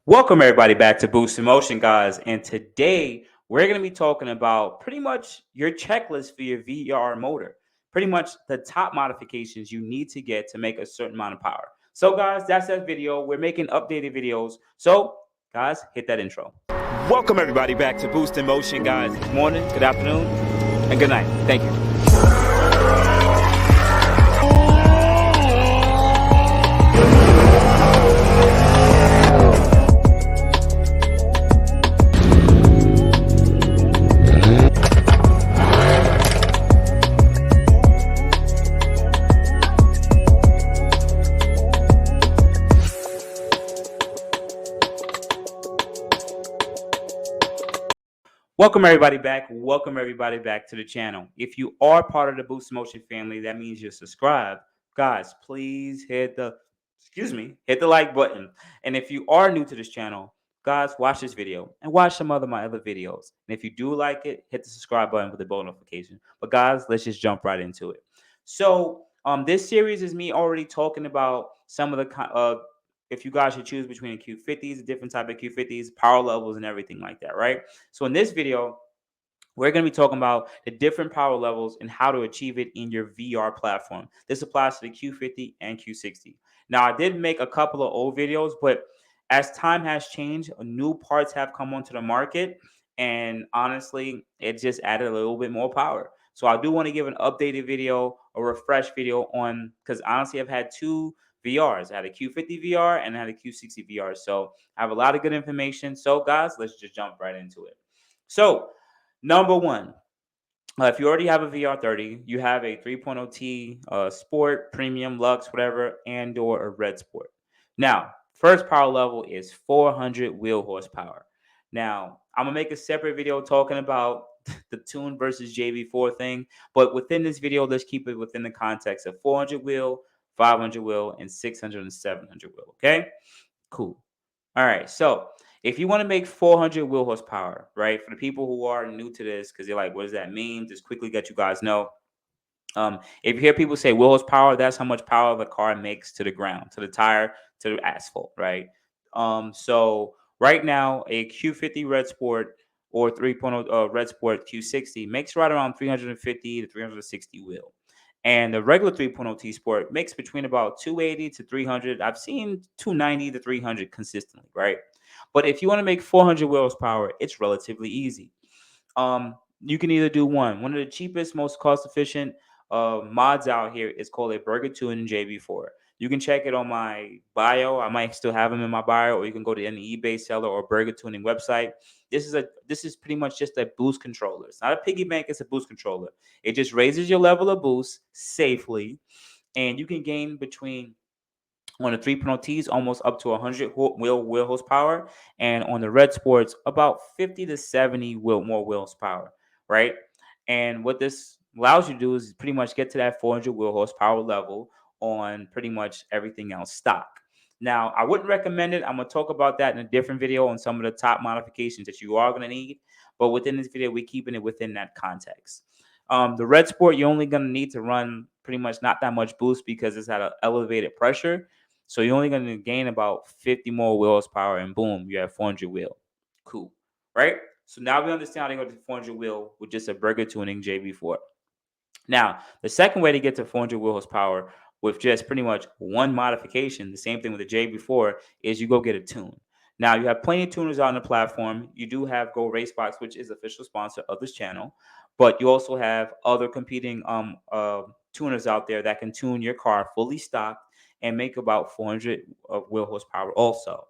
Welcome everybody back to Boost in Motion, guys. And today we're going to be talking about pretty much your checklist for your VR motor. Pretty much the top modifications you need to get to make a certain amount of power. So guys, that's that video. We're making updated videos. So guys, hit that intro. Welcome everybody back to Boost in Motion, guys. Good morning, good afternoon, and good night. Thank you. Welcome everybody back. Welcome everybody back to the channel. If you are part of the Boost Motion family, that means you're subscribed. Guys, please hit the like button. And if you are new to this channel, guys, watch this video and watch some of my other videos. And if you do like it, hit the subscribe button with the bell notification. But guys, let's just jump right into it. So this series is me already talking about some of the if you guys should choose between the Q50s, a different type of Q50s, power levels, and everything like that, right? So in this video, we're going to be talking about the different power levels and how to achieve it in your VR platform. This applies to the Q50 and Q60. Now, I did make a couple of old videos, but as time has changed, new parts have come onto the market, and honestly, it just added a little bit more power. So I do want to give an updated video, a refresh video on, because honestly, I've had two VRs. I had a Q50 VR and I had a Q60 VR. So I have a lot of good information. So guys, let's just jump right into it. So number one, if you already have a VR30, you have a 3.0T Sport, Premium, Luxe, whatever, and/or a Red Sport. Now, first power level is 400 wheel horsepower. Now, I'm gonna make a separate video talking about the tune versus JV4 thing, but within this video, let's keep it within the context of 400 wheel, 500 wheel, and 600 and 700 wheel. Okay, cool. All right, so if you want to make 400 wheel horsepower, right? For the people who are new to this, because they're like, what does that mean? Just quickly let you guys know. If you hear people say wheel horsepower, that's how much power the car makes to the ground, to the tire, to the asphalt, right? So right now, a Q50 Red Sport or 3.0 Red Sport Q60 makes right around 350 to 360 wheel. And the regular 3.0 T Sport makes between about 280 to 300. I've seen 290 to 300 consistently, right? But if you want to make 400 wheel horsepower, it's relatively easy. You can either do one of the cheapest, most cost efficient mods out here is called a Burger Tuning JB4. You can check it on my bio. I might still have them in my bio, or you can go to any eBay seller or Burger Tuning website. This is pretty much just a boost controller. It's not a piggy bank, it's a boost controller. It just raises your level of boost safely, and you can gain between on the 3.0 T's almost up to 100 wheel horsepower, and on the Red Sports about 50 to 70 more wheel horsepower, right? And what this allows you to do is pretty much get to that 400 wheel horsepower level on pretty much everything else stock. Now, I wouldn't recommend it. I'm going to talk about that in a different video on some of the top modifications that you are going to need. But within this video, we're keeping it within that context. The Red Sport, you're only going to need to run pretty much not that much boost because it's at an elevated pressure. So you're only going to gain about 50 more wheel horsepower, and boom, you have 400 wheel. Cool, right? So now we understand how to go to 400 wheel with just a Burger Tuning JB4. Now, the second way to get to 400 wheel horsepower with just pretty much one modification, the same thing with the JB4, is you go get a tune. Now, you have plenty of tuners on the platform. You do have Go Racebox, which is official sponsor of this channel, but you also have other competing tuners out there that can tune your car fully stocked and make about 400 wheel horsepower also.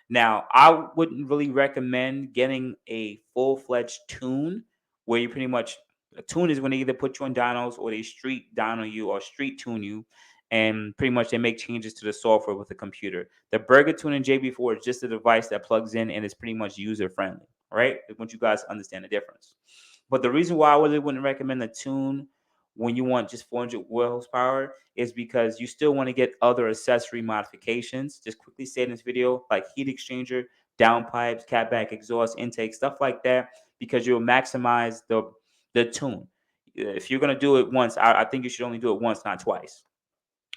Now, I wouldn't really recommend getting a full-fledged tune where you pretty much a tune is when they either put you on dynos or they street dyno you or street tune you, and pretty much they make changes to the software with the computer. The Burger Tune and JB4 is just a device that plugs in and is pretty much user friendly, right? I want you guys to understand the difference. But the reason why I really wouldn't recommend the tune when you want just 400 wheel horsepower is because you still want to get other accessory modifications. Just quickly say in this video, like heat exchanger, downpipes, catback exhaust, intake, stuff like that, because you'll maximize the tune. If you're going to do it once, I think you should only do it once, not twice.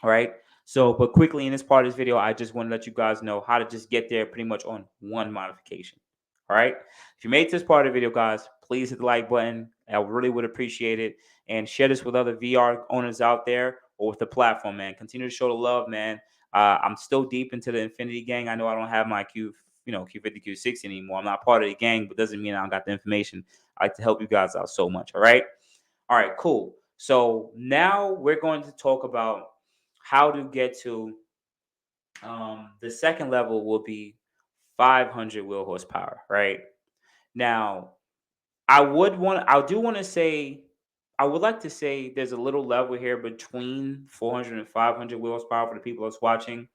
All right. So, but quickly in this part of this video, I just want to let you guys know how to just get there pretty much on one modification. All right. If you made this part of the video, guys, please hit the like button. I really would appreciate it. And share this with other VR owners out there or with the platform, man. Continue to show the love, man. I'm still deep into the Infinity gang. I know I don't have my Q50, Q60 anymore. I'm not part of the gang, but doesn't mean I don't got the information. I like to help you guys out so much. All right. All right, cool. So now we're going to talk about how to get to the second level will be 500 wheel horsepower, right? Now, I do want to say, I would like to say there's a little level here between 400 and 500 wheel horsepower for the people that's watching.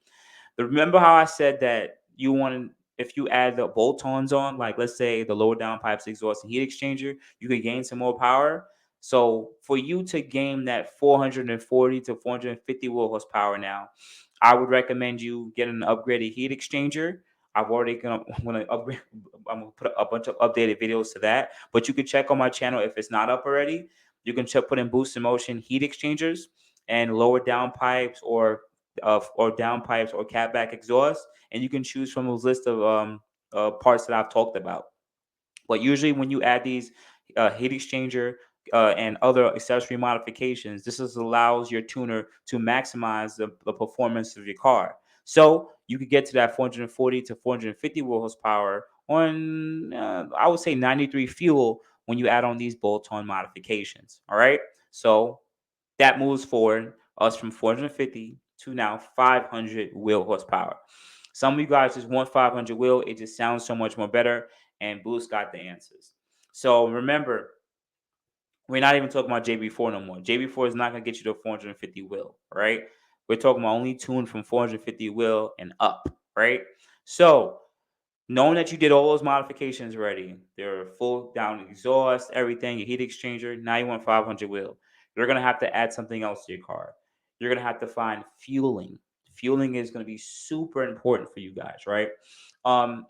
Remember how I said that you want to, if you add the bolt-ons on, like let's say the lower downpipes, exhaust, and heat exchanger, you could gain some more power. So for you to gain that 440 to 450 wheel horsepower now, I would recommend you get an upgraded heat exchanger. I've already gonna upgrade. I'm gonna put a bunch of updated videos to that. But you can check on my channel if it's not up already. You can check put in boost motion heat exchangers and lower downpipes or downpipes or catback exhaust, and you can choose from those list of parts that I've talked about. But usually, when you add these heat exchanger and other accessory modifications, allows your tuner to maximize the performance of your car. So you could get to that 440 to 450 wheel horsepower on, I would say, 93 fuel when you add on these bolt-on modifications. All right. So that moves forward us from 450 to now 500 wheel horsepower. Some of you guys just want 500 wheel. It just sounds so much more better, and Boost got the answers. So remember, we're not even talking about JB4 no more. JB4 is not going to get you to 450 wheel, right? We're talking about only tune from 450 wheel and up, right? So knowing that you did all those modifications already, they're full down exhaust, everything, your heat exchanger, now you want 500 wheel. You're going to have to add something else to your car. You're going to have to find fueling. Fueling is going to be super important for you guys, right?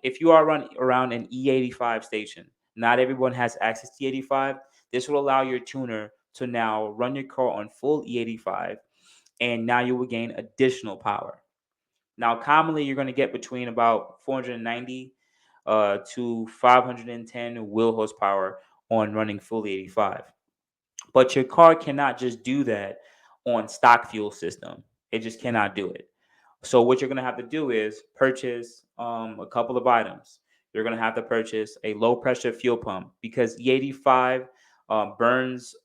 If you are running around an E85 station, not everyone has access to E85. This will allow your tuner to now run your car on full E85, and now you will gain additional power. Now, commonly, you're going to get between about 490 to 510 wheel horsepower on running full 85. But your car cannot just do that on stock fuel system. It just cannot do it. So what you're going to have to do is purchase a couple of items. You're going to have to purchase a low pressure fuel pump because E85 burns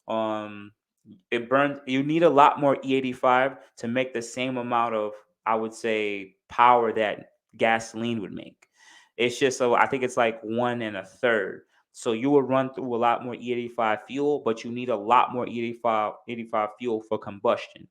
it burns. You need a lot more E85 to make the same amount of, I would say, power that gasoline would make. It's just, so I think it's like one and a third. So you will run through a lot more E85 fuel, but you need a lot more E85 fuel for combustion.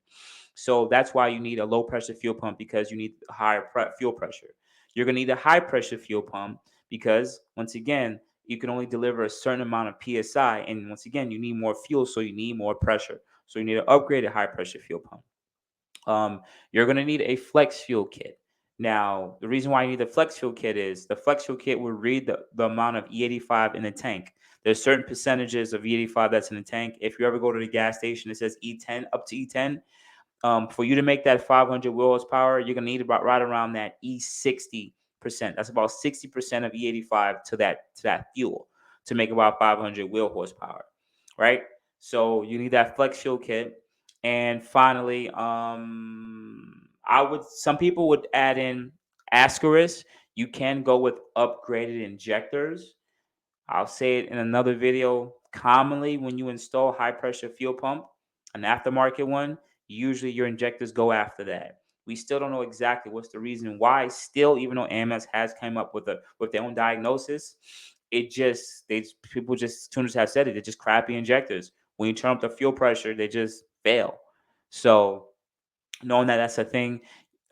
So that's why you need a low pressure fuel pump, because you need higher fuel pressure. You're going to need a high pressure fuel pump because, once again, you can only deliver a certain amount of psi, and once again, you need more fuel, so you need more pressure. So you need an upgraded high pressure fuel pump. You're going to need a flex fuel kit. Now, the reason why you need the flex fuel kit is the flex fuel kit will read the amount of E85 in the tank. There's certain percentages of E85 that's in the tank. If you ever go to the gas station, it says E10, up to E10. For you to make that 500 wheel horsepower, you're gonna need about right around that E60%. That's about 60% of E85 to that fuel to make about 500 wheel horsepower, right? So you need that flex fuel kit. And finally, some people would add in asterisk. You can go with upgraded injectors. I'll say it in another video. Commonly, when you install high pressure fuel pump, an aftermarket one, usually your injectors go after that. We still don't know exactly what's the reason why. Still, even though AMS has come up with their own diagnosis, tuners have said it. They're just crappy injectors. When you turn up the fuel pressure, they just fail. So knowing that that's a thing,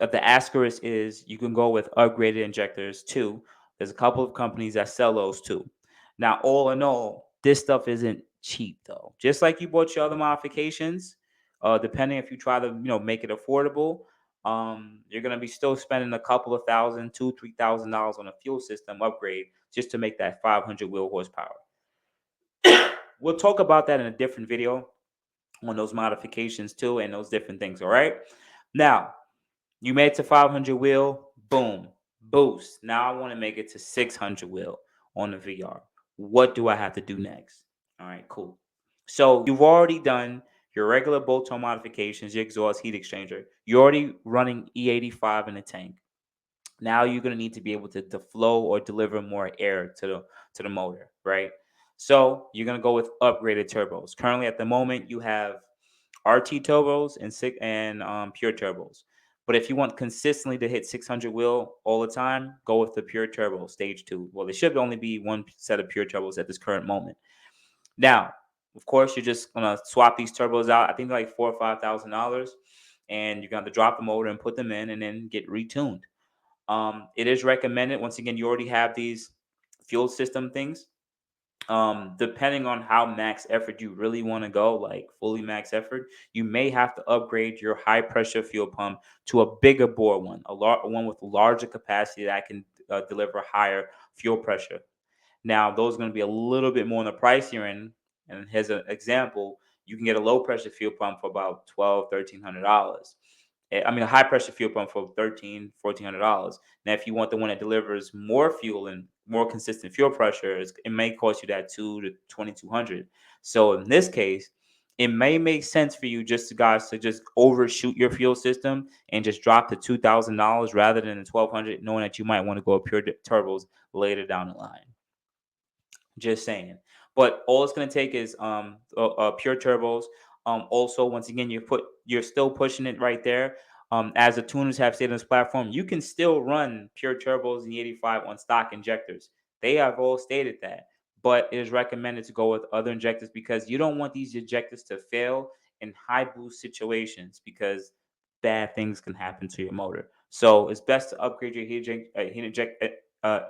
the asterisk is you can go with upgraded injectors too. There's a couple of companies that sell those too. Now, all in all, this stuff isn't cheap though. Just like you bought your other modifications, depending if you try to make it affordable, you're gonna be still spending a couple of thousand, $2,000, $3,000 on a fuel system upgrade just to make that 500 wheel horsepower. We'll talk about that in a different video on those modifications too and those different things. All right. Now, You made it to 500 wheel, boom, boost. Now I want to make it to 600 wheel on the VR. What do I have to do next? All right, cool. So you've already done your regular bolt tone modifications, your exhaust heat exchanger. You're already running E85 in the tank. Now you're going to need to be able to flow or deliver more air to the motor, right? So you're going to go with upgraded turbos. Currently, at the moment, you have RT turbos and pure turbos. But if you want consistently to hit 600 wheel all the time, go with the pure turbo stage 2. Well, there should only be one set of pure turbos at this current moment. Now, of course, you're just gonna swap these turbos out. I think they're like $4,000 or $5,000, and you're gonna drop the motor and put them in, and then get retuned. It is recommended. Once again, you already have these fuel system things. Depending on how max effort you really want to go, like fully max effort, you may have to upgrade your high pressure fuel pump to a bigger bore one, one with larger capacity that can deliver higher fuel pressure. Now, those are going to be a little bit more on the pricier end. And here's an example: you can get a low pressure fuel pump for about $1,200, $1,300. I mean, a high pressure fuel pump for $1,300, $1,400. Now, if you want the one that delivers more fuel and more consistent fuel pressure, it may cost you that $2,000 to $2,200. So in this case, it may make sense for you just to guys to just overshoot your fuel system and just drop to $2,000 rather than the 1,200, knowing that you might want to go pure turbos later down the line. Just saying. But all it's going to take is pure turbos. Also, once again, you're still pushing it right there. As the tuners have stated on this platform, you can still run pure turbos in the 85 on stock injectors. They have all stated that, but it is recommended to go with other injectors because you don't want these injectors to fail in high boost situations because bad things can happen to your motor. So it's best to upgrade your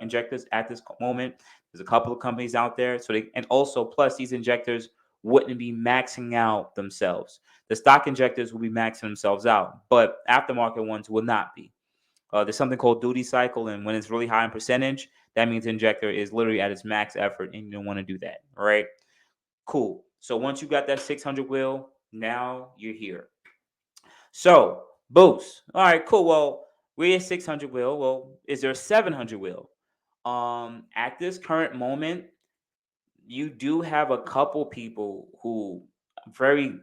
injectors at this moment. There's a couple of companies out there, and also plus these injectors wouldn't be maxing out themselves. The stock injectors will be maxing themselves out, but aftermarket ones will not be. There's something called duty cycle, and when it's really high in percentage, that means the injector is literally at its max effort, and you don't want to do that. All right, cool. So once you got that 600 wheel, now you're here. So boost. All right, cool. Well, we're at 600 wheel. Well, is there a 700 wheel? At this current moment, you do have a couple people who, very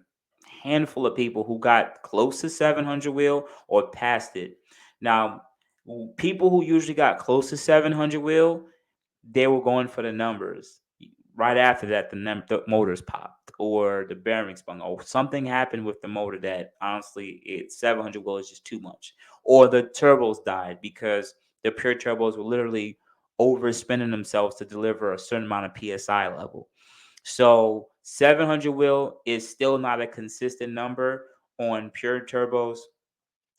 handful of people who got close to 700 wheel or past it. Now, people who usually got close to 700 wheel, they were going for the numbers. Right after that, the motors popped or the bearing spun or something happened with the motor that honestly, 700 wheel is just too much. Or the turbos died because the pure turbos were literally overspinning themselves to deliver a certain amount of PSI level. So 700 wheel is still not a consistent number on pure turbos,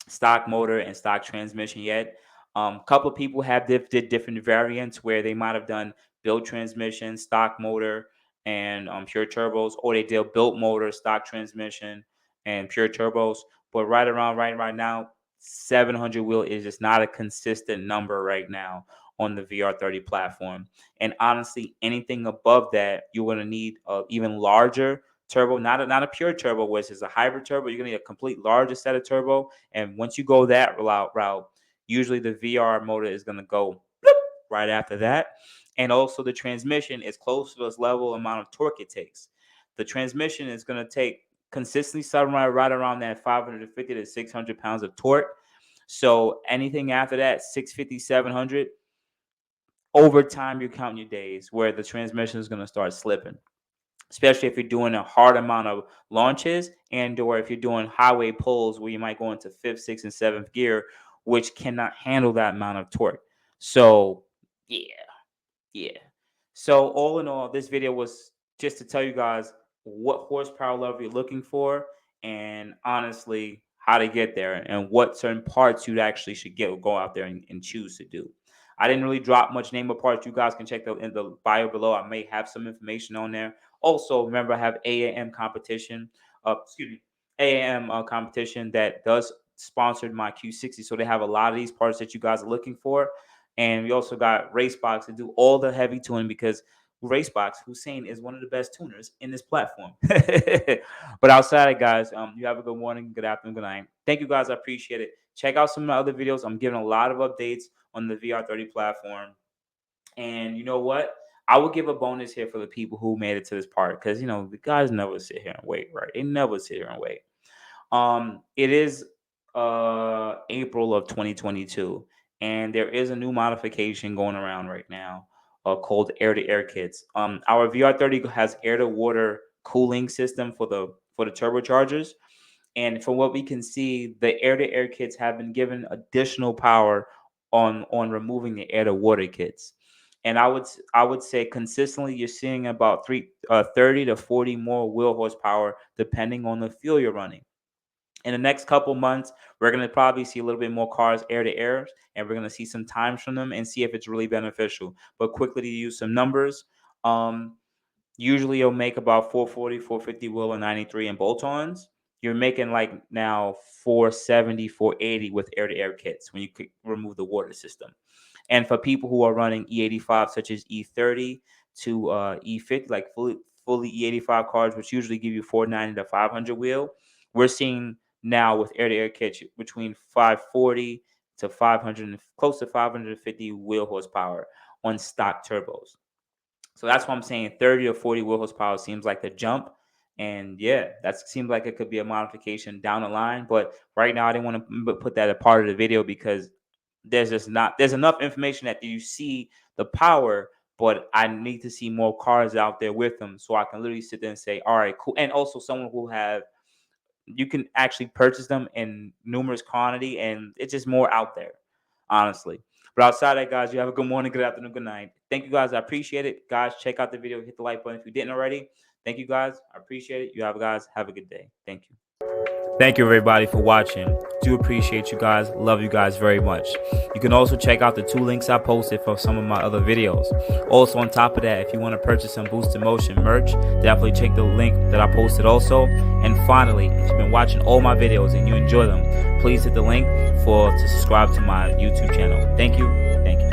stock motor, and stock transmission yet. Couple of people have did different variants where they might have done built transmission, stock motor, and pure turbos, or they did built motor, stock transmission, and pure turbos. But right now, 700 wheel is just not a consistent number right now on the VR30 platform. And honestly, anything above that, you're going to need even larger turbo, not a pure turbo, which is a hybrid turbo. You're gonna need a complete larger set of turbo. And once you go that route, usually the VR motor is gonna go bloop right after that. And also the transmission is close to this level amount of torque it takes. The transmission is gonna take consistently somewhere right around that 550 to 600 pounds of torque. So anything after that, 650, 700, over time you're counting your days where the transmission is gonna start slipping, especially if you're doing a hard amount of launches and or if you're doing highway pulls where you might go into fifth, sixth, and seventh gear, which cannot handle that amount of torque. So yeah, yeah. So all in all, this video was just to tell you guys what horsepower level you're looking for, and honestly how to get there and what certain parts you actually should go out there and choose to do. I didn't really drop much name of parts. You guys can check in the bio below. I may have some information on there. Also, remember I have AAM competition. Excuse me, AAM competition that does sponsored my Q60. So they have a lot of these parts that you guys are looking for. And we also got Racebox to do all the heavy tuning because Racebox, Hussein, is one of the best tuners in this platform. But outside of guys, you have a good morning, good afternoon, good night. Thank you guys. I appreciate it. Check out some of my other videos. I'm giving a lot of updates on the VR30 platform. And you know what? I will give a bonus here for the people who made it to this part, because the guys never sit here and wait, right? They never sit here and wait. It is April of 2022, and there is a new modification going around right now called air-to-air kits. Our VR30 has air-to-water cooling system for the turbochargers, and from what we can see, the air-to-air kits have been given additional power on removing the air-to-water kits. And I would say consistently you're seeing about 30 to 40 more wheel horsepower depending on the fuel you're running. In the next couple months, we're going to probably see a little bit more cars air to air, and we're going to see some times from them and see if it's really beneficial. But quickly to use some numbers, usually you'll make about 440, 450 wheel and 93 in bolt-ons. You're making like now 470, 480 with air to air kits when you could remove the water system. And for people who are running E85 such as E30 to E50, like fully E85 cars, which usually give you 490 to 500 wheel, we're seeing now with air-to-air kits between 540 to 500, close to 550 wheel horsepower on stock turbos. So that's why I'm saying 30 or 40 wheel horsepower seems like the jump. And yeah, that seems like it could be a modification down the line. But right now, I didn't want to put that as part of the video because there's enough information that you see the power, but I need to see more cars out there with them so I can literally sit there and say, all right, cool. And also someone who you can actually purchase them in numerous quantity, and it's just more out there, honestly. But outside that, guys, you have a good morning, good afternoon, good night. Thank you, guys. I appreciate it. Guys, check out the video. Hit the like button if you didn't already. Thank you, guys. I appreciate it. Guys, have a good day. Thank you. Thank you, everybody, for watching. Do appreciate you guys. Love you guys very much. You can also check out the 2 links I posted for some of my other videos. Also, on top of that, if you want to purchase some boostinmotion merch, definitely check the link that I posted also. And finally, if you've been watching all my videos and you enjoy them, please hit the link to subscribe to my YouTube channel. Thank you. Thank you.